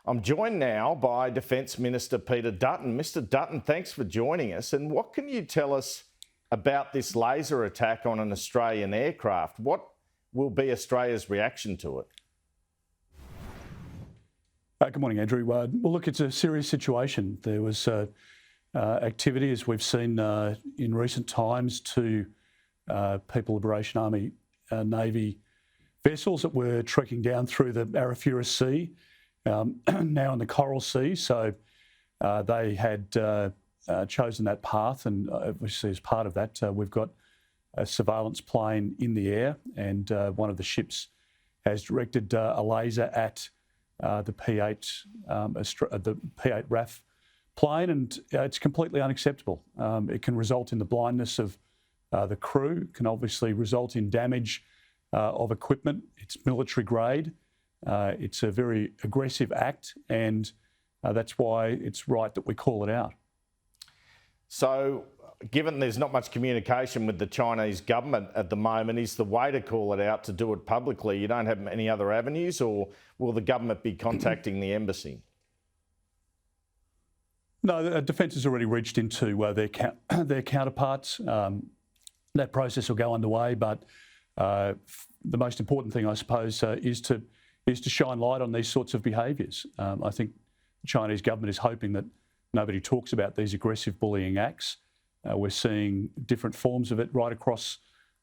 I'm joined now by Defence Minister Peter Dutton. Mr Dutton, thanks for joining us. And what can you tell us about this laser attack on an Australian aircraft? What will be Australia's reaction to it? Good morning, Andrew. Well, look, it's a serious situation. There was activity, as we've seen in recent times, to People Liberation Army Navy vessels that were trekking down through the Arafura Sea, now in the Coral Sea. So they had chosen that path, and obviously as part of that, we've got a surveillance plane in the air, and one of the ships has directed a laser at the P8 RAF plane, and it's completely unacceptable. It can result in the blindness of the crew. It can obviously result in damage of equipment. It's military grade. It's a very aggressive act, and that's why it's right that we call it out. So, given there's not much communication with the Chinese government at the moment, is the way to call it out to do it publicly? You don't have any other avenues, or will the government be contacting the embassy? No, Defence has already reached into their counterparts. That process will go underway, but the most important thing, I suppose, is to shine light on these sorts of behaviours. I think the Chinese government is hoping that nobody talks about these aggressive bullying acts. We're seeing different forms of it right across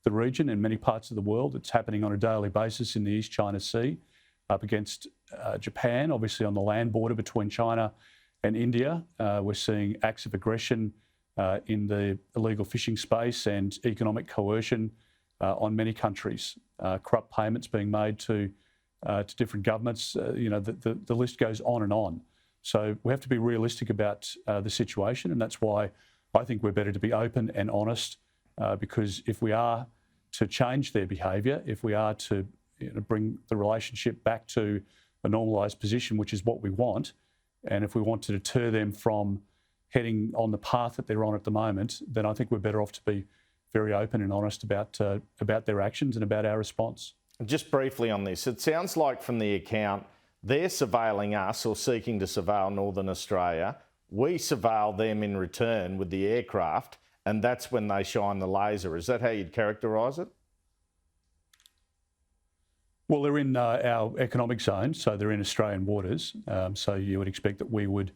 the region in many parts of the world. It's happening on a daily basis in the East China Sea, up against Japan, obviously on the land border between China and India. We're seeing acts of aggression in the illegal fishing space and economic coercion on many countries. Corrupt payments being made to different governments. The list goes on and on. So we have to be realistic about the situation, and that's why I think we're better to be open and honest, because if we are to change their behaviour, if we are to bring the relationship back to a normalised position, which is what we want, and if we want to deter them from heading on the path that they're on at the moment, then I think we're better off to be very open and honest about their actions and about our response. Just briefly on this, it sounds like from the account, they're surveilling us or seeking to surveil Northern Australia. We surveil them in return with the aircraft, and that's when they shine the laser. Is that how you'd characterise it? Well, they're in our economic zone, so they're in Australian waters. So you would expect that we would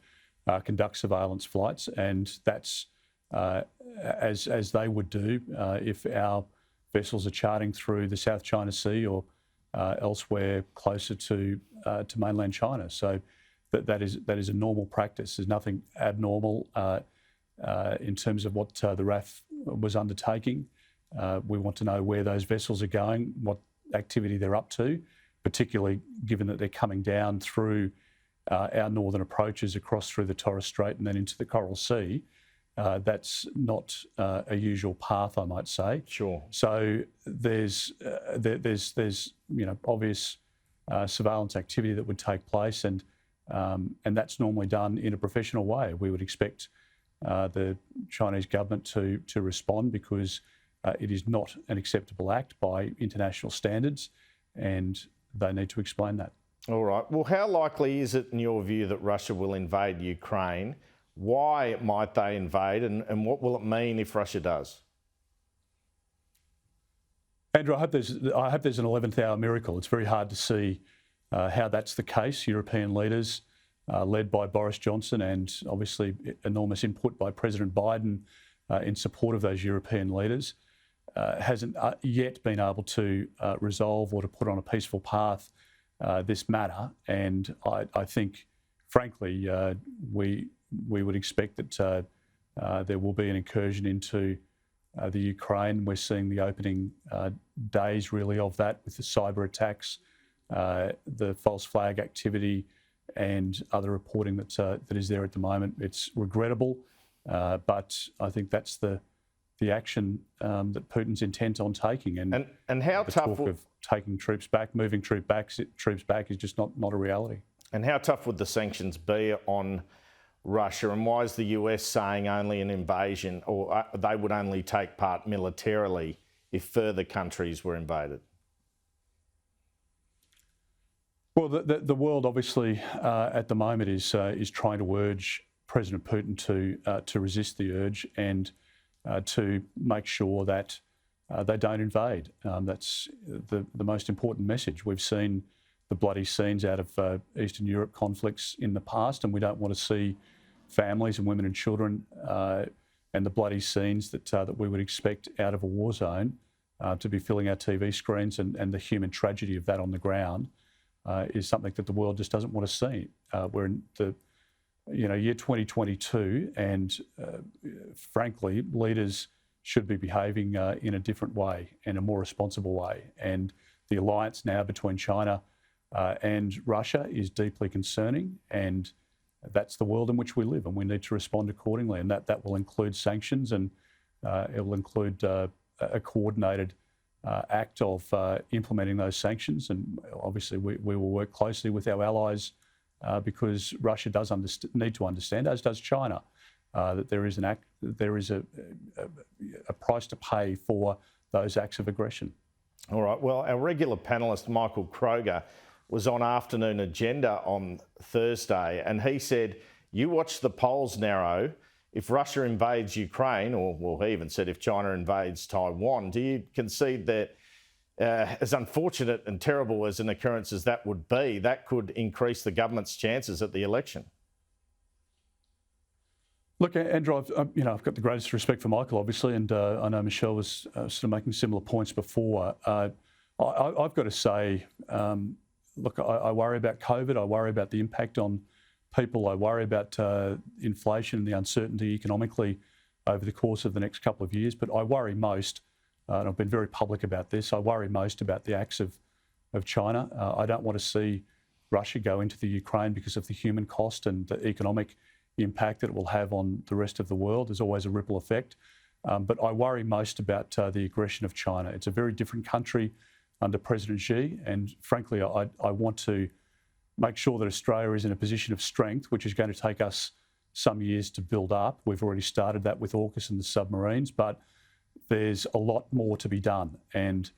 conduct surveillance flights, and that's as they would do if our vessels are charting through the South China Sea or elsewhere closer to mainland China. So that is a normal practice. There's nothing abnormal in terms of what the RAF was undertaking. We want to know where those vessels are going, what activity they're up to, particularly given that they're coming down through our northern approaches across through the Torres Strait and then into the Coral Sea. That's not a usual path, I might say. Sure. So there's obvious surveillance activity that would take place, and that's normally done in a professional way. We would expect the Chinese government to respond, because it is not an acceptable act by international standards, and they need to explain that. All right. Well, how likely is it, in your view, that Russia will invade Ukraine? Why might they invade, and what will it mean if Russia does? Andrew, I hope there's an 11th hour miracle. It's very hard to see how that's the case. European leaders, led by Boris Johnson, and obviously enormous input by President Biden in support of those European leaders, hasn't yet been able to resolve or to put on a peaceful path this matter. And I think, frankly, we would expect that there will be an incursion into the Ukraine. We're seeing the opening days really of that, with the cyber attacks, the false flag activity, and other reporting that is there at the moment. It's regrettable, but I think that's the action that Putin's intent on taking. And how the tough talk of taking troops back, moving troops back is just not a reality. And how tough would the sanctions be on Russia, and why is the US saying only an invasion, or they would only take part militarily if further countries were invaded? Well, the world obviously at the moment is trying to urge President Putin to resist the urge and to make sure that they don't invade. That's the most important message. We've seen the bloody scenes out of Eastern Europe conflicts in the past, and we don't want to see families and women and children and the bloody scenes that we would expect out of a war zone to be filling our TV screens, and the human tragedy of that on the ground is something that the world just doesn't want to see. We're in the year 2022, and frankly, leaders should be behaving in a different way, in a more responsible way. And the alliance now between China and Russia is deeply concerning, and that's the world in which we live, and we need to respond accordingly. And that will include sanctions, and it will include a coordinated act of implementing those sanctions. And obviously, we will work closely with our allies because Russia does need to understand, as does China, that there is a price to pay for those acts of aggression. All right. Well, our regular panellist, Michael Kroger, was on Afternoon Agenda on Thursday, and he said, you watch the polls narrow. If Russia invades Ukraine, or well, he even said if China invades Taiwan, do you concede that as unfortunate and terrible as an occurrence as that would be, that could increase the government's chances at the election? Look, Andrew, I've got the greatest respect for Michael, obviously, and I know Michelle was sort of making similar points before. I've got to say, look, I worry about COVID. I worry about the impact on people. I worry about inflation and the uncertainty economically over the course of the next couple of years. But I worry most, and I've been very public about this, I worry most about the acts of China. I don't want to see Russia go into the Ukraine because of the human cost and the economic impact that it will have on the rest of the world. There's always a ripple effect. But I worry most about the aggression of China. It's a very different country under President Xi, and frankly, I want to make sure that Australia is in a position of strength, which is going to take us some years to build up. We've already started that with AUKUS and the submarines, but there's a lot more to be done, and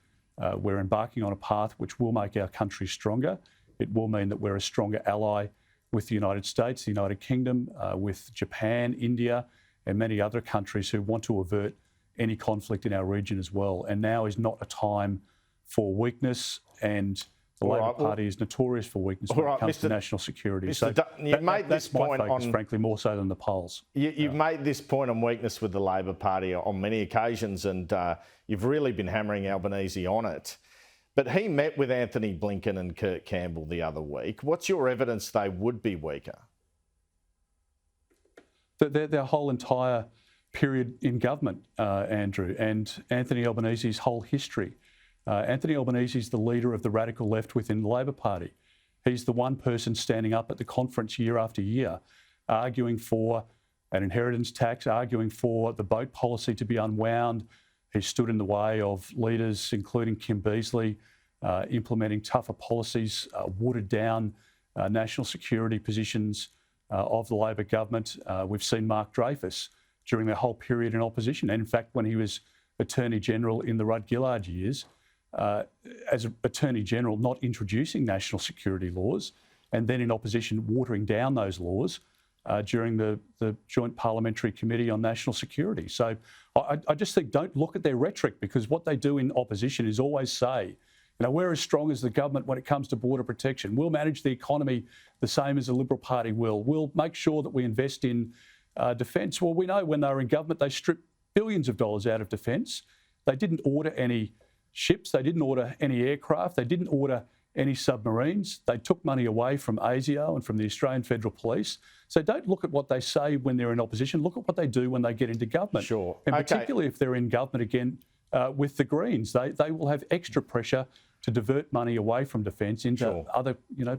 we're embarking on a path which will make our country stronger. It will mean that we're a stronger ally with the United States, the United Kingdom, with Japan, India, and many other countries who want to avert any conflict in our region as well. And now is not a time for weakness, and the Labor Party is notorious for weakness when it comes to national security. So you've made this point focus, frankly, more so than the polls. You've made this point on weakness with the Labor Party on many occasions, and you've really been hammering Albanese on it. But he met with Anthony Blinken and Kurt Campbell the other week. What's your evidence they would be weaker? Their whole entire period in government, Andrew, and Anthony Albanese's whole history. Anthony Albanese is the leader of the radical left within the Labor Party. He's the one person standing up at the conference year after year, arguing for an inheritance tax, arguing for the boat policy to be unwound. He stood in the way of leaders, including Kim Beazley, implementing tougher policies, watered down national security positions of the Labor government. We've seen Mark Dreyfus during the whole period in opposition. And in fact, when he was Attorney General in the Rudd-Gillard years, as Attorney General, not introducing national security laws, and then in opposition watering down those laws during the Joint Parliamentary Committee on National Security. So I just think don't look at their rhetoric, because what they do in opposition is always say, we're as strong as the government when it comes to border protection. We'll manage the economy the same as the Liberal Party will. We'll make sure that we invest in defence. Well, we know when they were in government, they stripped billions of dollars out of defence. They didn't order any ships. They didn't order any aircraft. They didn't order any submarines. They took money away from ASIO and from the Australian Federal Police. So don't look at what they say when they're in opposition. Look at what they do when they get into government. Sure. And particularly if they're in government again with the Greens, they will have extra pressure to divert money away from defence into other,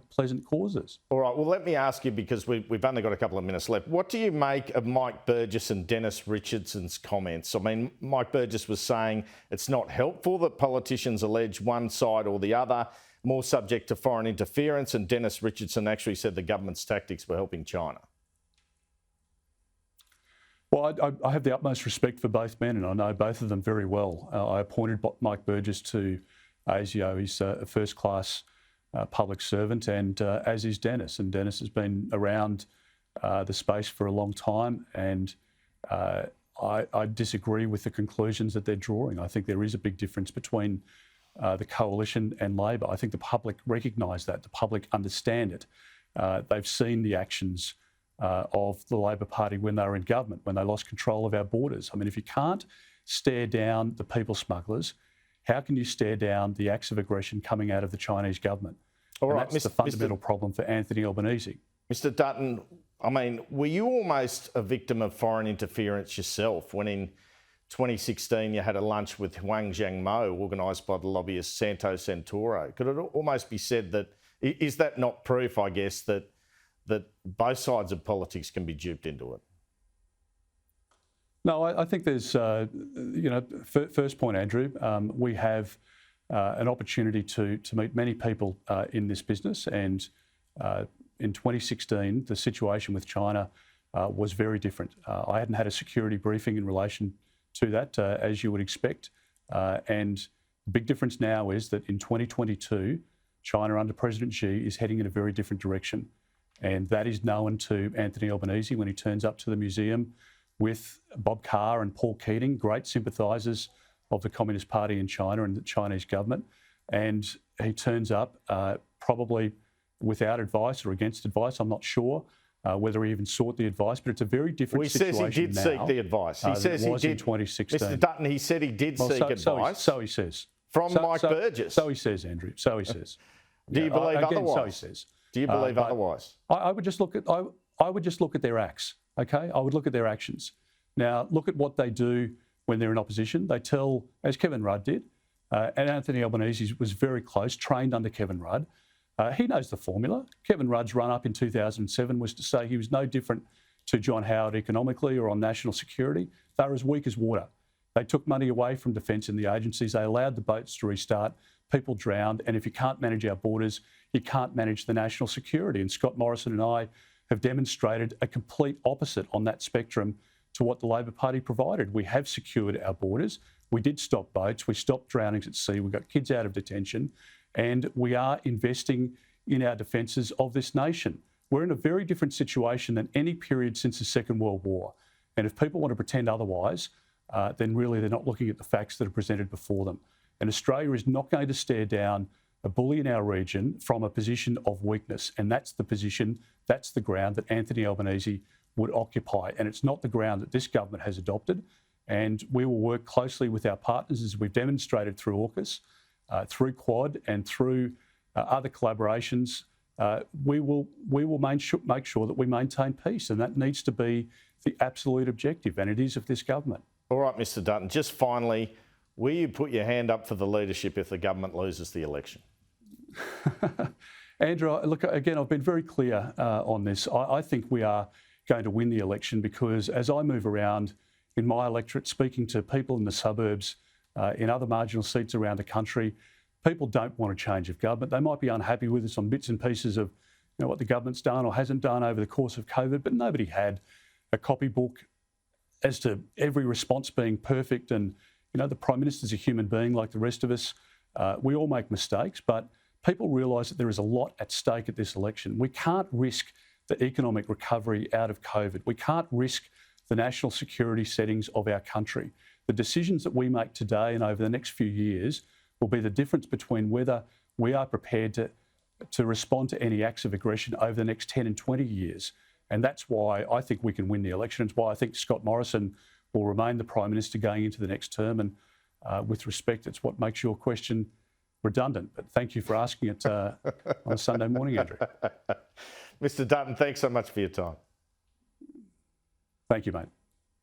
pleasant causes. All right. Well, let me ask you, because we've only got a couple of minutes left. What do you make of Mike Burgess and Dennis Richardson's comments? I mean, Mike Burgess was saying it's not helpful that politicians allege one side or the other, more subject to foreign interference, and Dennis Richardson actually said the government's tactics were helping China. Well, I have the utmost respect for both men, and I know both of them very well. I appointed Mike Burgess to ASIO. He's a first-class public servant, and as is Dennis. And Dennis has been around the space for a long time, and I disagree with the conclusions that they're drawing. I think there is a big difference between the coalition and Labor. I think the public recognise that. The public understand it. They've seen the actions of the Labor Party when they were in government, when they lost control of our borders. I mean, if you can't stare down the people smugglers, how can you stare down the acts of aggression coming out of the Chinese government? All and right, that's the fundamental problem for Anthony Albanese. Mr. Dutton, I mean, were you almost a victim of foreign interference yourself when in 2016 you had a lunch with Huang Zhangmo organised by the lobbyist Santo Santoro? Could it almost be said that, is that not proof, I guess, that both sides of politics can be duped into it? No, I think there's, first point, Andrew, we have an opportunity to meet many people in this business, and in 2016, the situation with China was very different. I hadn't had a security briefing in relation to that, as you would expect, and the big difference now is that in 2022, China under President Xi is heading in a very different direction, and that is known to Anthony Albanese when he turns up to the museum with Bob Carr and Paul Keating, great sympathisers of the Communist Party in China and the Chinese government. And he turns up probably without advice or against advice. I'm not sure whether he even sought the advice, but it's a very different situation now. He says he did seek the advice. He says he did. In 2016. Mr. Dutton, he said he did seek advice. So he says. From Mike Burgess. So he says, Andrew. So he says. Do you believe otherwise? So he says. Do you believe otherwise? I would just look at their acts. Okay, I would look at their actions. Now, look at what they do when they're in opposition. They tell, as Kevin Rudd did, and Anthony Albanese was very close, trained under Kevin Rudd. He knows the formula. Kevin Rudd's run-up in 2007 was to say he was no different to John Howard economically or on national security. They were as weak as water. They took money away from defence and the agencies. They allowed the boats to restart. People drowned. And if you can't manage our borders, you can't manage the national security. And Scott Morrison and I have demonstrated a complete opposite on that spectrum to what the Labor Party provided. We have secured our borders. We did stop boats. We stopped drownings at sea. We got kids out of detention. And we are investing in our defences of this nation. We're in a very different situation than any period since the Second World War. And if people want to pretend otherwise, then really they're not looking at the facts that are presented before them. And Australia is not going to stare down a bully in our region from a position of weakness. And that's the position, that's the ground that Anthony Albanese would occupy. And it's not the ground that this government has adopted. And we will work closely with our partners, as we've demonstrated through AUKUS, through Quad and through other collaborations. We will make sure that we maintain peace, and that needs to be the absolute objective, and it is of this government. All right, Mr. Dutton, just finally, will you put your hand up for the leadership if the government loses the election? Andrew, look, again, I've been very clear on this. I think we are going to win the election because as I move around in my electorate, speaking to people in the suburbs, in other marginal seats around the country, people don't want a change of government. They might be unhappy with us on bits and pieces of what the government's done or hasn't done over the course of COVID, but nobody had a copybook as to every response being perfect. And, the Prime Minister's a human being like the rest of us. We all make mistakes, but people realise that there is a lot at stake at this election. We can't risk the economic recovery out of COVID. We can't risk the national security settings of our country. The decisions that we make today and over the next few years will be the difference between whether we are prepared to respond to any acts of aggression over the next 10 and 20 years. And that's why I think we can win the election. It's why I think Scott Morrison will remain the Prime Minister going into the next term. And with respect, it's what makes your question redundant. But thank you for asking it on a Sunday morning, Andrew. Mr. Dutton, thanks so much for your time. Thank you, mate.